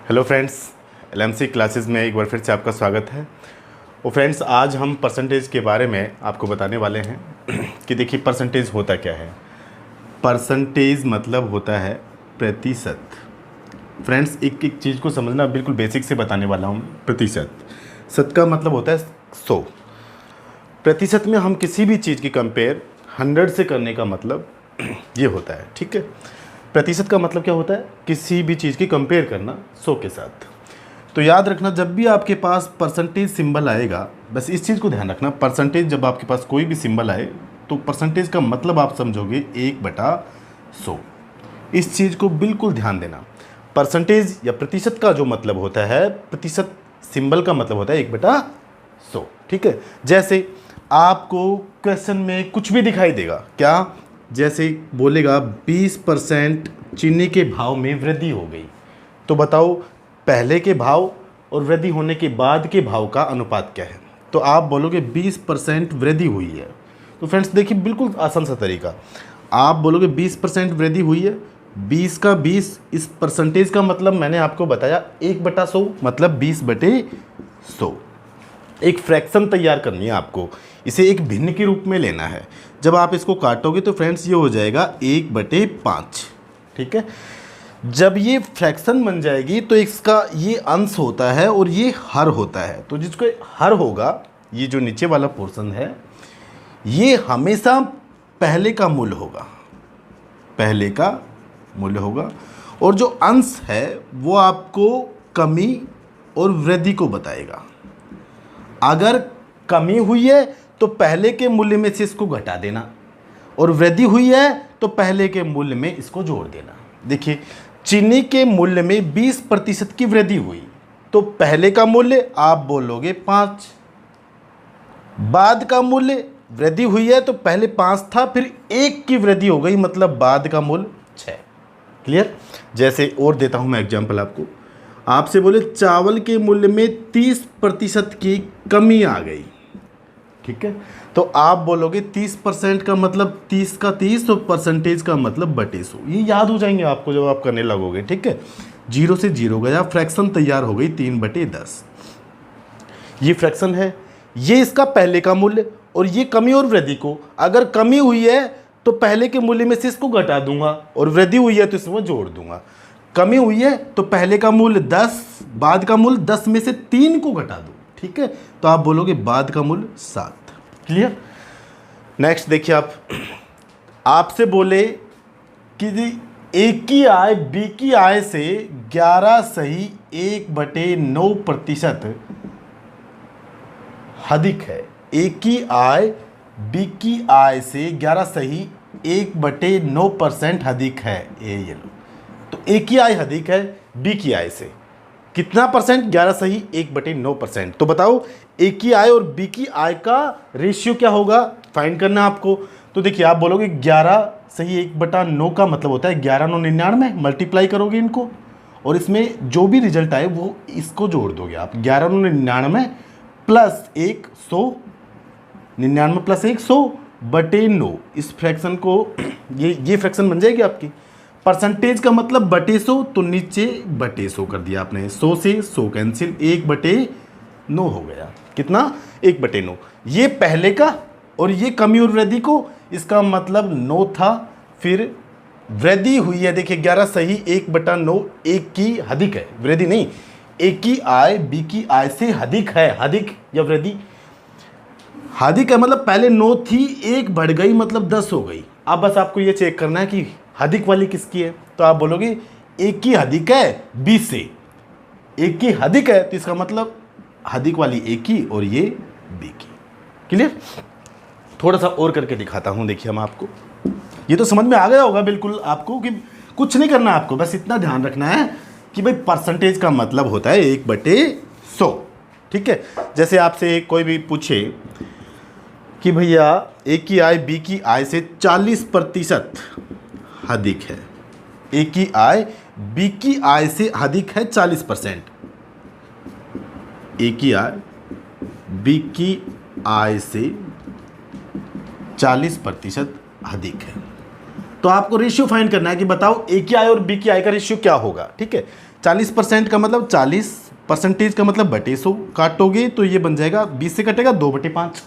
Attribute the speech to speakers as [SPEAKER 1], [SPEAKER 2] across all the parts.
[SPEAKER 1] Hello friends, LMC classes में एक बार फिर से आपका स्वागत है। और फ्रेंड्स, आज हम परसेंटेज के बारे में आपको बताने वाले हैं कि देखिए परसेंटेज होता क्या है। परसेंटेज मतलब होता है प्रतिशत। फ्रेंड्स, एक एक चीज़ को समझना बिल्कुल बेसिक से बताने वाला हूँ। प्रतिशत, सत का मतलब होता है 100। प्रतिशत में हम किसी भी चीज़ की कंपेयर 100 से करने का मतलब ये होता है, ठीक है। प्रतिशत का मतलब क्या होता है? किसी भी चीज़ की कंपेयर करना 100 के साथ। तो याद रखना, जब भी आपके पास परसेंटेज सिंबल आएगा, बस इस चीज़ को ध्यान रखना, परसेंटेज जब आपके पास कोई भी सिंबल आए तो परसेंटेज का मतलब आप समझोगे 1/100। इस चीज़ को बिल्कुल ध्यान देना। परसेंटेज या प्रतिशत का जो मतलब होता है, प्रतिशत सिंबल का मतलब होता है 1/100, ठीक है। जैसे आपको क्वेश्चन में कुछ भी दिखाई देगा, क्या? जैसे बोलेगा 20% चीनी के भाव में वृद्धि हो गई, तो बताओ पहले के भाव और वृद्धि होने के बाद के भाव का अनुपात क्या है? तो आप बोलोगे 20% वृद्धि हुई है। तो फ्रेंड्स देखिए, बिल्कुल आसान सा तरीका, आप बोलोगे 20% वृद्धि हुई है, 20 का 20, इस परसेंटेज का मतलब मैंने आपको बताया 1/100, मतलब 20/100। एक फ्रैक्शन तैयार करनी है आपको, इसे एक भिन्न के रूप में लेना है। जब आप इसको काटोगे तो फ्रेंड्स ये हो जाएगा 1/5, ठीक है। जब ये फ्रैक्शन बन जाएगी तो इसका ये अंश होता है और ये हर होता है। तो जिसको हर होगा, ये जो नीचे वाला पोर्शन है, ये हमेशा पहले का मूल्य होगा, पहले का मूल्य होगा। और जो अंश है वो आपको कमी और वृद्धि को बताएगा। अगर कमी हुई है तो पहले के मूल्य में से इसको घटा देना, और वृद्धि हुई है तो पहले के मूल्य में इसको जोड़ देना। देखिए, चीनी के मूल्य में 20% की वृद्धि हुई, तो पहले का मूल्य आप बोलोगे 5, बाद का मूल्य वृद्धि हुई है तो पहले 5 था, फिर 1 की वृद्धि हो गई, मतलब बाद का मूल्य 6। क्लियर? जैसे और देता हूं मैं एग्जांपल आपको, आपसे बोले चावल के मूल्य में 30% की कमी आ गई, ठीक है। तो आप बोलोगे 30% का मतलब 30 का 30, तो परसेंटेज का मतलब /100। ये याद हो जाएंगे आपको जब आप करने लगोगे, ठीक है। 0 से 0 गया, फ्रैक्शन तैयार हो गई 3/10। ये फ्रैक्शन है, ये इसका पहले का मूल्य, और ये कमी और वृद्धि को, अगर कमी हुई है तो पहले के मूल्य में से इसको घटा दूंगा, और वृद्धि हुई है तो इसमें जोड़ दूंगा। कमी हुई है तो पहले का मूल्य 10, बाद का मूल्य 10 में से 3 को घटा दो, ठीक है। तो आप बोलोगे बाद का मूल्य 7। क्लियर? नेक्स्ट देखिए, आपसे बोले कि ए की आय बी की आय से 11 सही 1/9% अधिक है। ए की आय बी की आय से 11 सही 1/9% अधिक है। ये लो, तो ए की आय अधिक है बी की आय से कितना परसेंट? 11 सही 1/9%। तो बताओ ए की आय और बी की आय का रेशियो क्या होगा, फाइंड करना है आपको। तो देखिए, आप बोलोगे 11 सही 1/9 का मतलब होता है 11 9 99, मल्टीप्लाई करोगे इनको, और इसमें जो भी रिजल्ट आए वो इसको जोड़ दोगे आप। 11 9 99 प्लस 100, 99 प्लस 100/9, इस फ्रैक्शन को ये फ्रैक्शन बन जाएगी आपकी। परसेंटेज का मतलब /100, तो नीचे /100 कर दिया आपने, 100 से 100 कैंसिल, 1/9 हो गया। कितना? 1/9। ये पहले का, और ये कमी और वृद्धि को, इसका मतलब 9 था, फिर वृद्धि हुई है। देखिए 11 सही 1/9, 1 की अधिक है, वृद्धि नहीं। ए की आय बी की आय से अधिक है, अधिक या वृद्धि? अधिक है मतलब पहले 9 थी, 1 बढ़ गई मतलब 10 हो गई। अब बस आपको ये चेक करना है कि अधिक वाली किसकी है। तो आप बोलोगे एक की अधिक है बी से, एक की अधिक है तो इसका मतलब अधिक वाली ए की और ये बी की। क्लियर? थोड़ा सा और करके दिखाता हूं, देखिए हम आपको, ये तो समझ में आ गया होगा बिल्कुल आपको कि कुछ नहीं करना आपको, बस इतना ध्यान रखना है कि भाई परसेंटेज का मतलब होता है 1/100, ठीक है। जैसे आपसे कोई भी पूछे कि भैया ए की आय बी की आय से 40% अधिक है, ए की आय बी की आय से अधिक है 40%, ए की आय बी की आय से 40% अधिक है। तो आपको रेशियो फाइंड करना है कि बताओ ए की आई और बी की आई का रेशियो क्या होगा। ठीक है, 40% का मतलब 40% का मतलब बटे 100 काटोगे तो ये बन जाएगा 20 से कटेगा 2/5।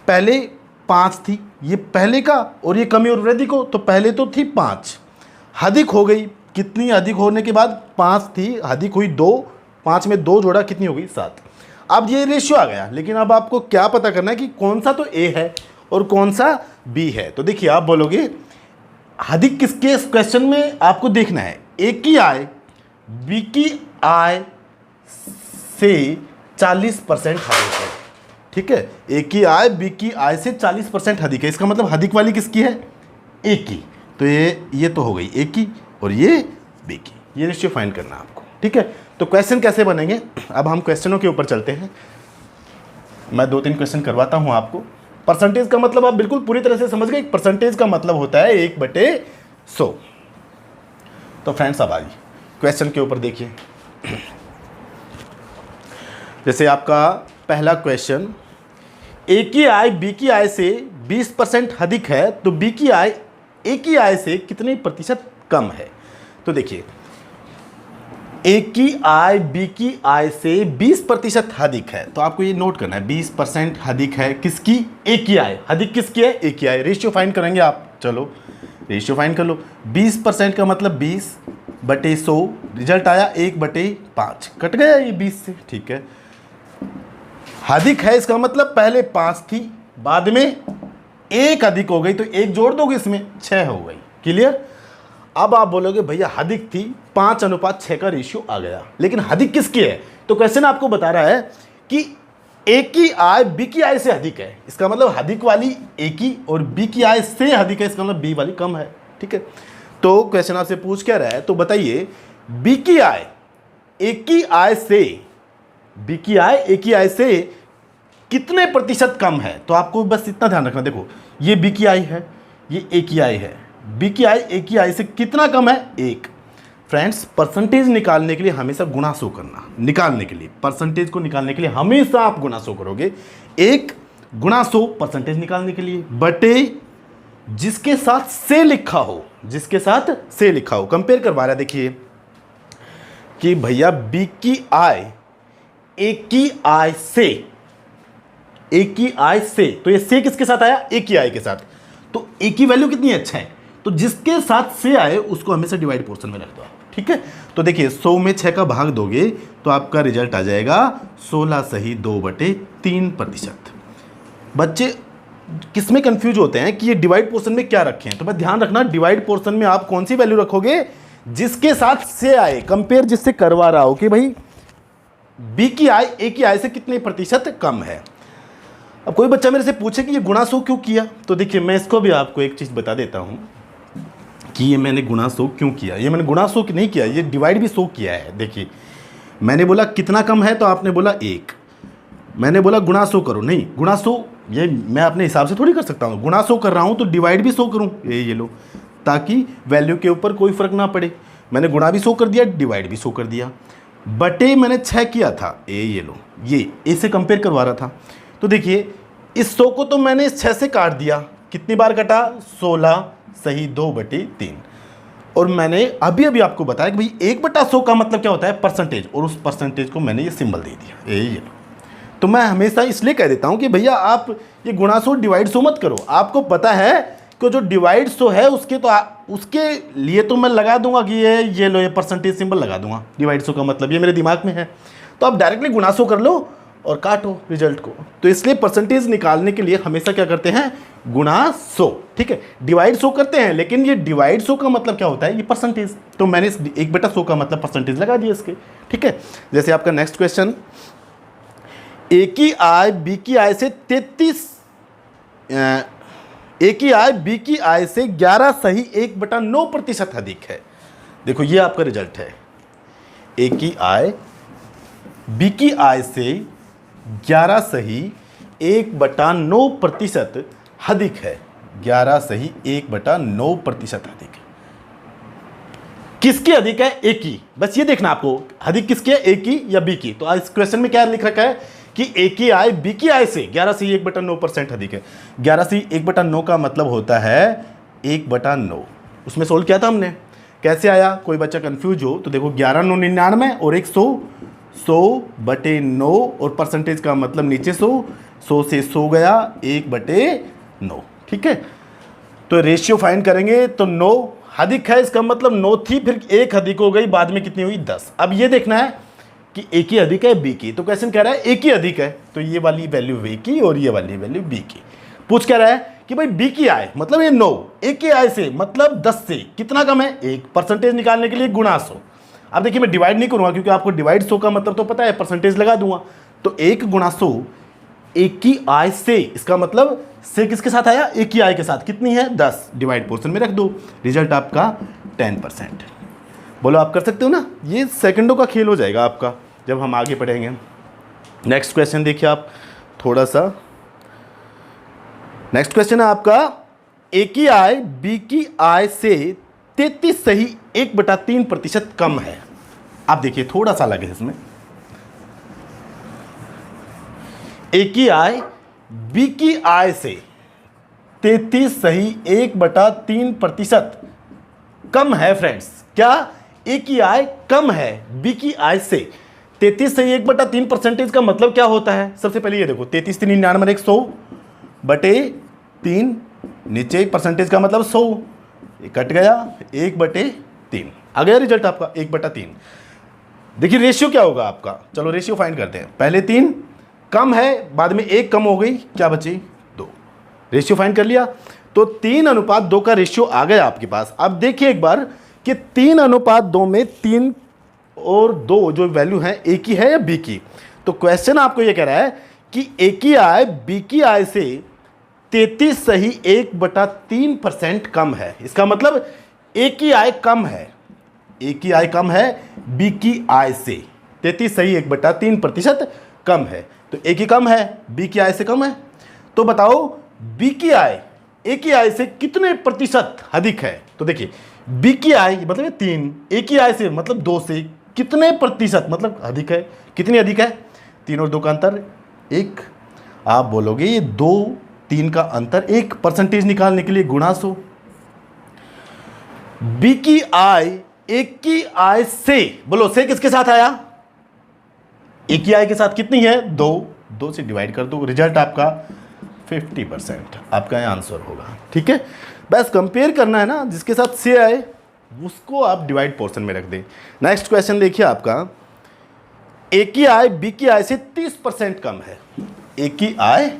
[SPEAKER 1] पहले 5 थी, ये पहले का, और ये कमी और वृद्धि को, तो पहले तो थी 5, अधिक हो गई। कितनी अधिक होने के बाद 5 थी, अधिक हुई 2, 5 में 2 जोड़ा कितनी हो गई 7। अब ये रेशियो आ गया, लेकिन अब आपको क्या पता करना है कि कौन सा तो ए है और कौन सा बी है। तो देखिए आप बोलोगे अधिक किसके, इस क्वेश्चन में आपको देखना है ए की आई बी की आई से 40% अधिक है। ठीक है, ए की आई बी की आई से 40% अधिक है, इसका मतलब अधिक वाली किसकी है, ए की। तो ये तो हो गई ए की और ये बी की, ये रेशियो फाइंड करना है आपको। ठीक है, तो क्वेश्चन कैसे बनेंगे, अब हम क्वेश्चनों के ऊपर चलते हैं। मैं 2-3 क्वेश्चन करवाता हूं आपको। परसेंटेज का मतलब आप बिल्कुल पूरी तरह से समझ गए, परसेंटेज का मतलब होता है 1/100। तो फ्रेंड्स अब आइए क्वेश्चन के ऊपर देखिए। जैसे आपका पहला क्वेश्चन, ए की आई बी की आई से 20% अधिक है तो बी की आई ए की आई से कितने प्रतिशत कम है। तो देखिए ए की आई बी की आई से 20% अधिक है, तो आपको ये नोट करना है 20% अधिक है किसकी, ए की आई। अधिक किसकी है, ए की आई। रेशियो फाइंड करेंगे आप, चलो रेशियो फाइंड कर लो। 20% का मतलब 20/100, रिजल्ट आया 1/5, कट गया ये 20 से। ठीक है, अधिक है इसका मतलब पहले 5 थी, बाद में 1 अधिक हो गई, तो 1 जोड़ दोगे इसमें 6 हो गई। क्लियर। अब आप बोलोगे भैया अधिक थी, 5:6 का रेशियो आ गया, लेकिन अधिक किसकी है, तो क्वेश्चन आपको बता रहा है कि ए की आई बी की आई से अधिक है, इसका मतलब अधिक वाली ए की और बी की आई से अधिक है, इसका मतलब बी वाली कम है। ठीक है, तो क्वेश्चन आपसे पूछ क्या रहा है, तो बताइए बी की आई ए की आई से, बी की आई ए की आई से कितने प्रतिशत कम है। तो आपको बस इतना ध्यान रखना, देखो ये बी की आई है, ये ए की आई है, बी की आई ए की आई से कितना कम है, 1। फ्रेंड्स परसेंटेज निकालने के लिए हमेशा गुणा 100 करना, निकालने के लिए परसेंटेज को निकालने के लिए हमेशा आप गुणा 100 करोगे। 1 गुणा 100 परसेंटेज निकालने के लिए, बटे जिसके साथ से लिखा हो, जिसके साथ से लिखा हो। कंपेयर करवा रहा है, देखिए कि भैया बी की आई ए की आई से, ए की आई से, तो ये से किसके साथ आया, ए की आई के साथ, तो ए की वैल्यू कितनी अच्छा है, तो जिसके साथ से आए उसको हमेशा डिवाइड पोर्शन में रख दो। ठीक है, तो देखिए 100 में 6 का भाग दोगे तो आपका रिजल्ट आ जाएगा 16 सही 2/3%। बच्चे किसमें कंफ्यूज होते हैं कि ये डिवाइड पोर्शन में क्या रखें, तो बस ध्यान रखना डिवाइड पोर्शन में आप कौन सी वैल्यू रखोगे, जिसके साथ से आए, कंपेयर जिससे करवा रहा हो कि भाई बी की आई ए की आई से कितने प्रतिशत कम है। अब कोई बच्चा मेरे से पूछे कि ये गुणा 100 क्यों किया, तो देखिए मैं इसको भी आपको एक चीज़ बता देता हूँ कि ये मैंने गुणा 100 क्यों किया। ये मैंने गुणा 100 नहीं किया, ये डिवाइड भी 100 किया है। देखिए मैंने बोला कितना कम है, तो आपने बोला 1, मैंने बोला गुणा 100 करो, नहीं गुणा 100 ये मैं अपने हिसाब से थोड़ी कर सकता हूँ, गुणा 100 कर रहा हूँ तो डिवाइड भी 100 करूँ, ये लो, ताकि वैल्यू के ऊपर कोई फर्क ना पड़े। मैंने गुणा भी 100 कर दिया, डिवाइड भी 100 कर दिया, बटे मैंने 6 किया था, ये लो, ये इससे कंपेयर करवा रहा था। तो देखिए इस 100 को तो मैंने इस 6 से काट दिया, कितनी बार कटा, 16 सही 2/3। और मैंने अभी अभी आपको बताया कि भाई 1/100 का मतलब क्या होता है, परसेंटेज, और उस परसेंटेज को मैंने ये सिंबल दे दिया, ये लो। तो मैं हमेशा इसलिए कह देता हूँ कि भैया आप ये गुणा 100 डिवाइड 100 मत करो। आपको पता है कि जो डिवाइड 100 है उसके तो उसके लिए तो मैं लगा दूंगा कि ये लो, ये परसेंटेज सिंबल लगा दूंगा, डिवाइड 100 का मतलब ये मेरे दिमाग में है। तो आप डायरेक्टली गुणा 100 कर लो और काटो रिजल्ट को। तो इसलिए परसेंटेज निकालने के लिए हमेशा क्या करते हैं, गुणा 100। ठीक है, डिवाइड 100 करते हैं, लेकिन ये डिवाइड 100 का मतलब क्या होता है, ये परसेंटेज। तो मैंने इस 1/100 का मतलब परसेंटेज लगा दिया इसके। ठीक है, जैसे आपका नेक्स्ट क्वेश्चन, ए की आई बी की आई से 33, ए की आई बी की आई से 11 सही 1/9% अधिक है। देखो ये आपका रिजल्ट है, ए की आई बी की आई से 11 सही 1/9% अधिक है, 11 सही 1/9% अधिक है। किसकी अधिक है, ए की, बस ये देखना आपको, अधिक किसकी है, ए की या बी की। तो इस क्वेश्चन में क्या लिख रखा है कि ए की आई बी की आई से 11 से 1/9% अधिक है। 11 से 1/9 का मतलब होता है 1/9, उसमें सोल्व किया था हमने। कैसे आया, कोई बच्चा कंफ्यूज हो तो देखो 11 9 99 और 100, 100/9 और परसेंटेज का मतलब नीचे 100 से 100 गया 1/9। ठीक है, तो रेशियो फाइंड करेंगे तो 9 अधिक है, इसका मतलब 9 थी, फिर एक अधिक हो गई, बाद में कितनी हुई 10। अब ये देखना है कि ए की अधिक है बी की, तो क्वेश्चन कह रहा है ए की अधिक है तो ये वाली वैल्यू ए की और ये वाली वैल्यू बी की। पूछ कह रहा है कि भाई बी की आय मतलब ये 9, ए के आय से मतलब 10 से कितना कम है 1, परसेंटेज निकालने के लिए गुणा 100। अब देखिए मैं डिवाइड नहीं करूंगा क्योंकि आपको डिवाइड 100 का मतलब तो पता है, परसेंटेज लगा दूंगा। तो 1 गुणा 100 ए की आय से, इसका मतलब से किसके साथ आया, ए की आय के साथ, कितनी है 10, डिवाइड पोर्शन में रख दो, रिजल्ट आपका 10%। बोलो आप कर सकते हो ना, ये सेकंडों का खेल हो जाएगा आपका जब हम आगे पढ़ेंगे। नेक्स्ट क्वेश्चन देखिए आप थोड़ा सा, नेक्स्ट क्वेश्चन है आपका ए की आय बी की आय से 33 सही 1/3% कम है। आप देखिए थोड़ा सा अलग है इसमें, ए की आय बी की आय से 33 सही 1/3% कम है फ्रेंड्स। क्या, ए की आय कम है बी की आय से 33 सही 1/3% का मतलब क्या होता है। सबसे पहले ये देखो 33 3 99 100/3, नीचे परसेंटेज का मतलब 100, ये कट गया 1/3 आ गया रिजल्ट आपका 1/3। देखिए रेशियो क्या होगा आपका, चलो रेशियो फाइंड करते हैं। पहले 3 कम है, बाद में 1 कम हो गई, क्या बची 2, रेशियो फाइंड कर लिया। तो 3:2 का रेशियो आ गया आपके पास। अब देखिए एक बार कि 3:2 में 3 और 2 जो वैल्यू है ए की है या बी की। तो क्वेश्चन आपको ये कह रहा है कि ए की आय बी की आय से 33 सही 1/3% कम है। इसका मतलब ए की आय कम है, ए की आय कम है बी की आय से 33 सही 1/3% कम है। तो ए की कम है बी की आय से कम है, तो बताओ बी की आय ए की आय से कितने प्रतिशत अधिक है। तो देखिए बी की आय मतलब 3, ए की आय से मतलब 2 से कितने प्रतिशत मतलब अधिक है, कितनी अधिक है, 3 और 2 का अंतर 1। आप बोलोगे ये 2 3 का अंतर 1, परसेंटेज निकालने के लिए गुणा 100। बी की आय ए की आय से, बोलो से किसके साथ आया, ए की आय के साथ कितनी है 2 से डिवाइड कर दो, रिजल्ट आपका 50% आपका आंसर होगा। ठीक है, बस कंपेयर करना है ना, जिसके साथ से आए उसको आप डिवाइड पोर्शन में रख दें। नेक्स्ट क्वेश्चन देखिए आपका, ए की आय बी की आय से 30% कम है। ए की आय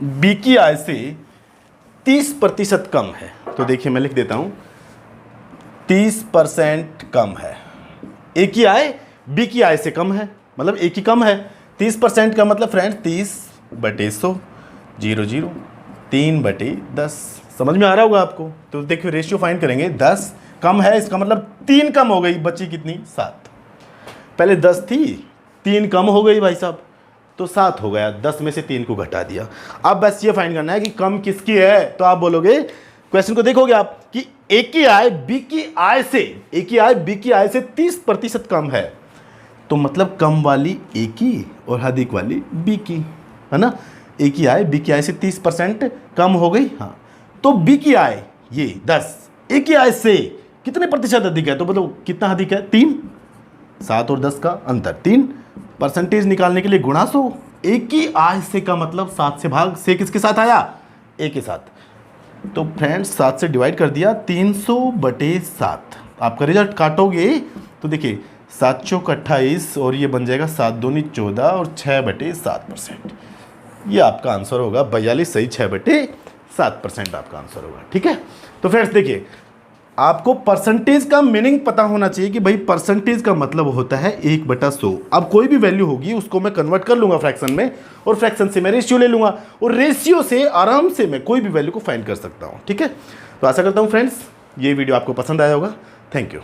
[SPEAKER 1] बी की आय से 30% कम है। तो देखिए मैं लिख देता हूं 30% कम है। ए की आय बी की आय से कम है, मतलब ए की कम है। 30% का मतलब फ्रेंड्स 30/100 0 3/10, समझ में आ रहा होगा आपको। तो देखिए रेशियो फाइंड करेंगे, 10 कम है इसका मतलब 3 कम हो गई, बची कितनी 7। पहले 10 थी 3 कम हो गई भाई साहब, तो 7 हो गया, 10 में से 3 को घटा दिया। अब बस ये फाइंड करना है कि कम किसकी है। तो आप बोलोगे, क्वेश्चन को देखोगे आप कि ए की आय बी की आय से, ए की आय बी की आय से 30% कम है, तो मतलब कम वाली ए की और अधिक वाली बी की, है ना। ए की आय बी की आय से 30% कम हो गई, हाँ। तो बी की आय ये 10 ए की आय से कितने प्रतिशत अधिक है, तो बताओ कितना अधिक है 3, 7 और 10 का अंतर 3, परसेंटेज निकालने के लिए गुणा 100। ए की आय से का मतलब 7 से भाग, से किसके साथ आया ए के साथ, तो फ्रेंड्स 7 से डिवाइड कर दिया 300/7। आपका रिजल्ट काटोगे तो देखिए 7 चौक 28 और ये बन जाएगा 7 दूनी 14 और 6/7%। ये आपका आंसर होगा 42 सही 6/7% आपका आंसर होगा। ठीक है, तो फ्रेंड्स देखिए आपको परसेंटेज का मीनिंग पता होना चाहिए कि भाई परसेंटेज का मतलब होता है 1/100। अब कोई भी वैल्यू होगी उसको मैं कन्वर्ट कर लूंगा फ्रैक्शन में, और फ्रैक्शन से मैं रेशियो ले लूंगा, और रेशियो से आराम से मैं कोई भी वैल्यू को फाइंड कर सकता हूं। ठीक है, तो आशा करता हूं फ्रेंड्स ये वीडियो आपको पसंद आया होगा। Thank you.